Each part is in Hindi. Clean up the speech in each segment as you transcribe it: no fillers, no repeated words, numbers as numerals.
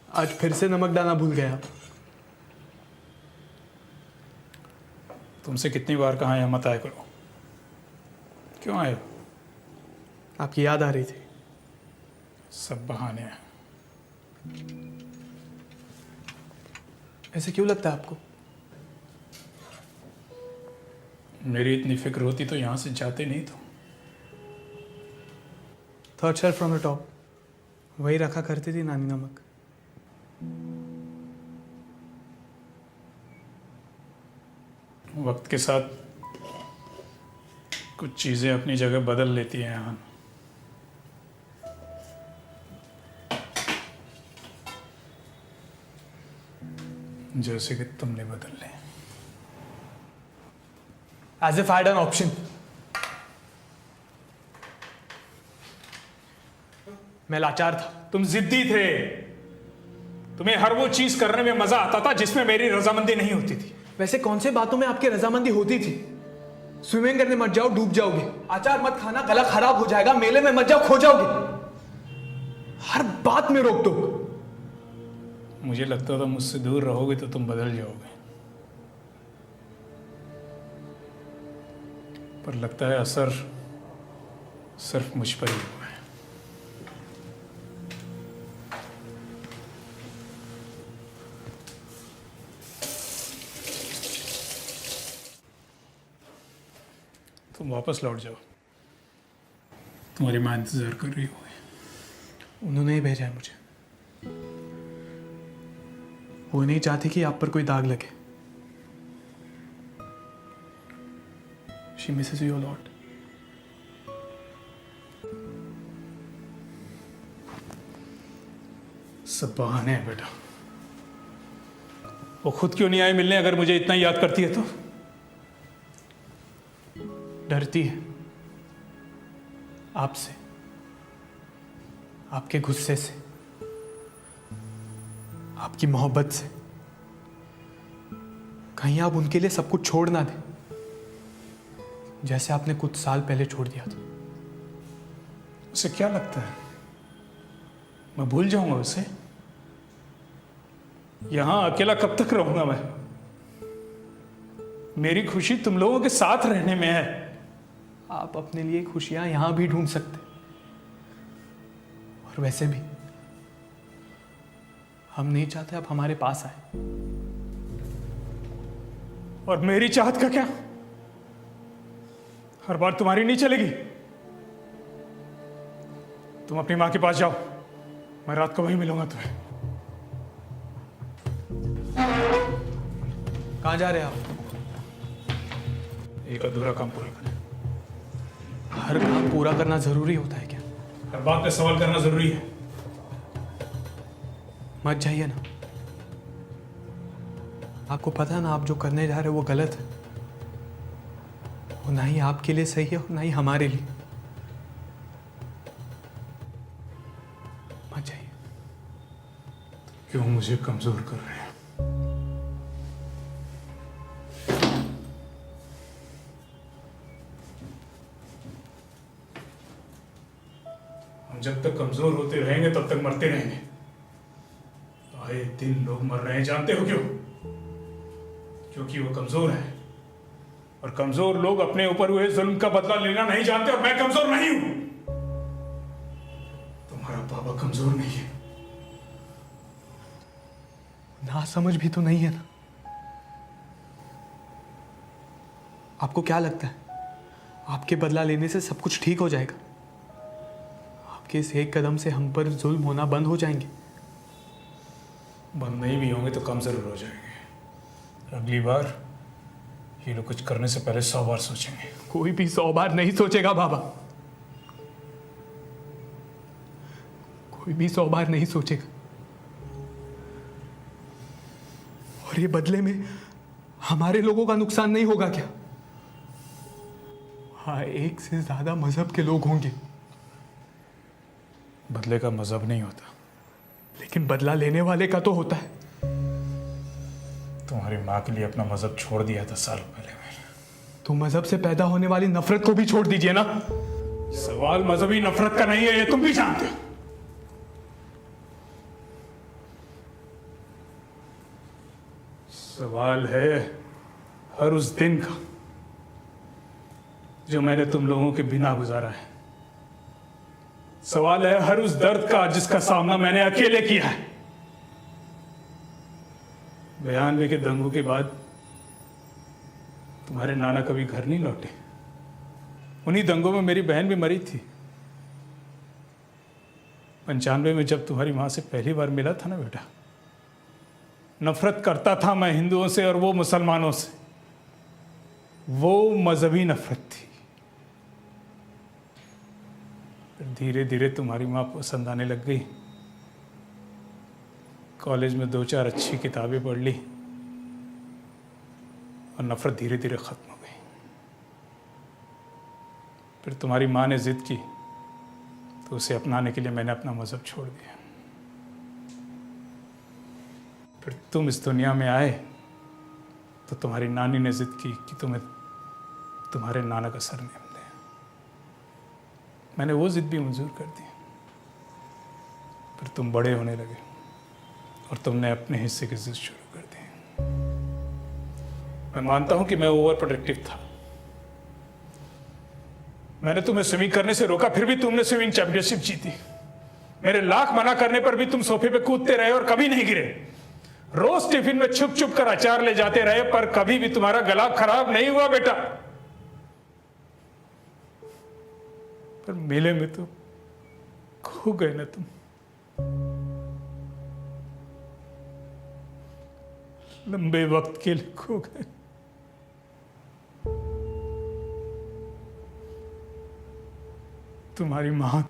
आज फिर से नमक डालना भूल गए आप। तुमसे कितनी बार कहा यहाँ मत आया करो, क्यों आए हो? आपकी याद आ रही थी। सब बहाने हैं। ऐसे क्यों लगता है आपको? मेरी इतनी फिक्र होती तो यहाँ से जाते नहीं तो। Third shelf from the top, वही रखा करती थी नानी नमक। वक्त के साथ कुछ चीज़ें अपनी जगह बदल लेती हैं यहाँ। जैसे कि तुमने बदल ले। As if I had an option. मैं लाचार था। तुम जिद्दी थे। तुम्हें हर वो चीज करने में मजा आता था जिसमें मेरी रजामंदी नहीं होती थी। वैसे कौन से बातों में आपकी रजामंदी होती थी? स्विमिंग करने मत जाओ, डूब जाओगे। अचार मत खाना, गला खराब हो जाएगा। मेले में मत जाओ, खो जाओगे। हर बात में रोक टोक। मुझे लगता था मुझसे दूर रहोगे तो तुम बदल जाओगे, पर लगता है असर सिर्फ मुझ पर ही हुआ है। तुम वापस लौट जाओ, तुम्हारी माँ इंतजार कर रही होगी। उन्होंने ही भेजा है मुझे। वो नहीं चाहती कि आप पर कोई दाग लगे। She misses you a lot. सब बहाने हैं बेटा। वो खुद क्यों नहीं आई मिलने अगर मुझे इतना याद करती है तो? डरती है आपसे, आपके गुस्से से, आपकी मोहब्बत से। कहीं आप उनके लिए सब कुछ छोड़ ना दें, जैसे आपने कुछ साल पहले छोड़ दिया था। उसे क्या लगता है मैं भूल जाऊंगा उसे? यहां अकेला कब तक रहूंगा मैं? मेरी खुशी तुम लोगों के साथ रहने में है। आप अपने लिए खुशियां यहां भी ढूंढ सकते, और वैसे भी हम नहीं चाहते आप हमारे पास आए। और मेरी चाहत का क्या? हर बार तुम्हारी नहीं चलेगी। तुम अपनी मां के पास जाओ, मैं रात को वहीं मिलूंगा तुम्हें। कहां जा रहे हैं आप? एक अधूरा काम पूरा करें। हर काम पूरा करना जरूरी होता है क्या? हर बात पे सवाल करना जरूरी है। मत जाइए ना। आपको पता है ना, आप जो करने जा रहे हो वो गलत है। वो ना ही आपके लिए सही है और ना ही हमारे लिए। मत जाइए। क्यों मुझे कमजोर कर रहे हैं? हम जब तक कमजोर होते रहेंगे तब तक मरते रहेंगे। आए दिन लोग मर रहे हैं, जानते हो क्यों? क्योंकि वो कमजोर है, और कमजोर लोग अपने ऊपर हुए जुल्म का बदला लेना नहीं जानते। और मैं कमजोर नहीं हूं। तुम्हारा बाबा कमजोर नहीं है। ना समझ भी तो नहीं है ना। आपको क्या लगता है आपके बदला लेने से सब कुछ ठीक हो जाएगा? आपके इस एक कदम से हम पर जुल्म होना बंद हो जाएंगे। बंद नहीं भी होंगे तो कम जरूर हो जाएंगे। अगली बार ये लोग कुछ करने से पहले 100 बार सोचेंगे। कोई भी 100 बार नहीं सोचेगा बाबा। कोई भी 100 बार नहीं सोचेगा। और ये बदले में हमारे लोगों का नुकसान नहीं होगा क्या? हाँ, एक से ज्यादा मजहब के लोग होंगे, बदले का मजहब नहीं होता, लेकिन बदला लेने वाले का तो होता है। तुम्हारी माँ के लिए अपना मजहब छोड़ दिया था साल पहले मैंने। तो मजहब से पैदा होने वाली नफरत को भी छोड़ दीजिए ना। सवाल मजहबी नफरत का नहीं है, ये तुम भी जानते हो। सवाल है हर उस दिन का जो मैंने तुम लोगों के बिना गुजारा है। सवाल है हर उस दर्द का जिसका सामना मैंने अकेले किया है। 92 के दंगों के बाद तुम्हारे नाना कभी घर नहीं लौटे। उन्हीं दंगों में मेरी बहन भी मरी थी। 95 में जब तुम्हारी मां से पहली बार मिला था ना बेटा, नफरत करता था मैं हिंदुओं से और वो मुसलमानों से। वो मजहबी नफरत थी। फिर धीरे धीरे तुम्हारी मां पसंद आने लग गई। कॉलेज में 2-4 अच्छी किताबें पढ़ ली और नफरत धीरे धीरे खत्म हो गई। फिर तुम्हारी मां ने जिद की तो उसे अपनाने के लिए मैंने अपना मजहब छोड़ दिया। फिर तुम इस दुनिया में आए तो तुम्हारी नानी ने जिद की कि तुम्हें तुम्हारे नाना का सरनेम दें। मैंने वो जिद भी मंजूर कर दी। फिर तुम बड़े होने लगे और तुमने अपने हिस्से की जिद शुरू कर दी। मैं मानता हूं कि मैं ओवर प्रोटेक्टिव था। मैंने तुम्हें स्विमिंग करने से रोका, फिर भी तुमने स्विमिंग चैंपियनशिप जीती। मेरे लाख मना करने पर भी तुम सोफे पे कूदते रहे और कभी नहीं गिरे। रोज टिफिन में छुप छुप कर अचार ले जाते रहे पर कभी भी तुम्हारा गला खराब नहीं हुआ बेटा। पर मेले में तो खो गए ना तुम। लंबे वक्त के लिए खो गए। तुम्हारी मां,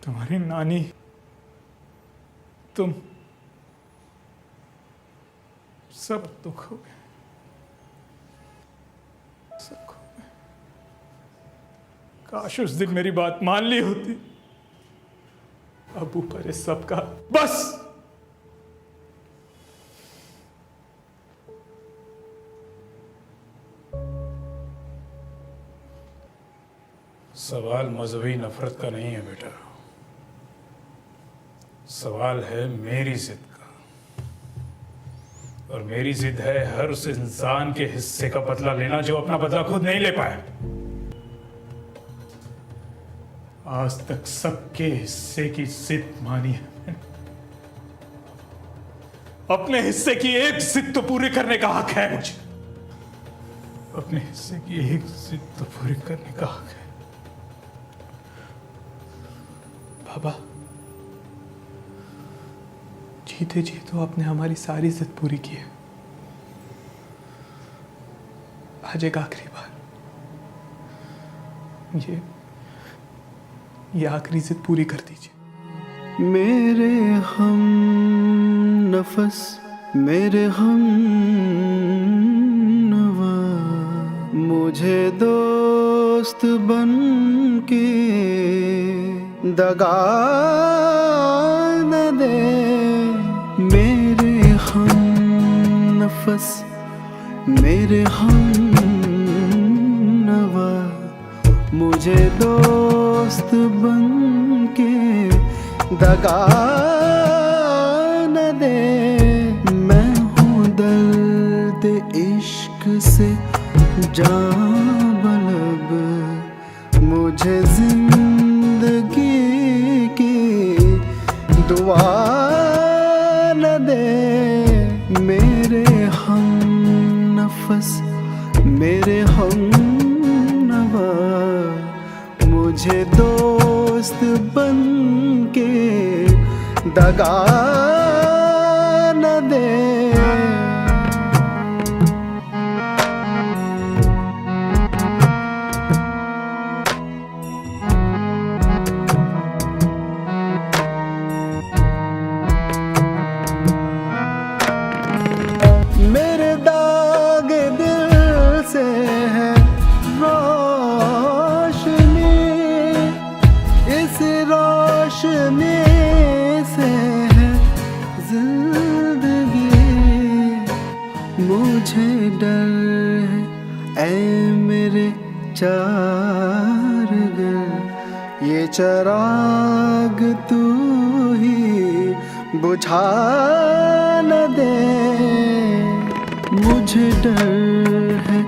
तुम्हारी नानी, तुम सब तो खो गए। सब खो गए। काश उस दिन मेरी बात मान ली होती। अब ऊपर इस सब का बस। सवाल मजहबी नफरत का नहीं है बेटा। सवाल है मेरी जिद का। और मेरी जिद है हर उस इंसान के हिस्से का बदला लेना जो अपना बदला खुद नहीं ले पाया। आज तक सबके हिस्से की जिद मानी है मैंने। अपने हिस्से की एक जिद तो पूरी करने का हक है मुझे। अपने हिस्से की एक जिद तो पूरी करने का हक है। बाबा, जीते जी तो आपने हमारी सारी जिद पूरी की है। आज एक आखिरी बार ये आखिरी जिद पूरी कर दीजिए। मेरे हम नफस, मेरे हम नवा, मुझे दोस्त बन के दगा न दे। मेरे हम नफस, मेरे हम नवा, मुझे दोस्त बन के दगा न दे। मैं हूँ दर्द इश्क से जान बलब, मुझे जिंदगी की दुआ न दे। मेरे हम नफस, मेरे हम नवा, मुझे दोस्त बन के दगा न दे। मेरे दाग दिल से है रोशनी, इस रोशनी से है जिंदगी। मुझे डर है ऐ मेरे चारगर, ये चराग तू ही बुझा न दे। मुझे डर है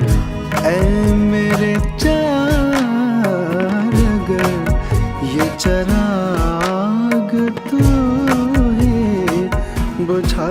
ऐ मेरे चार, अगर ये चराग तू ही बुझा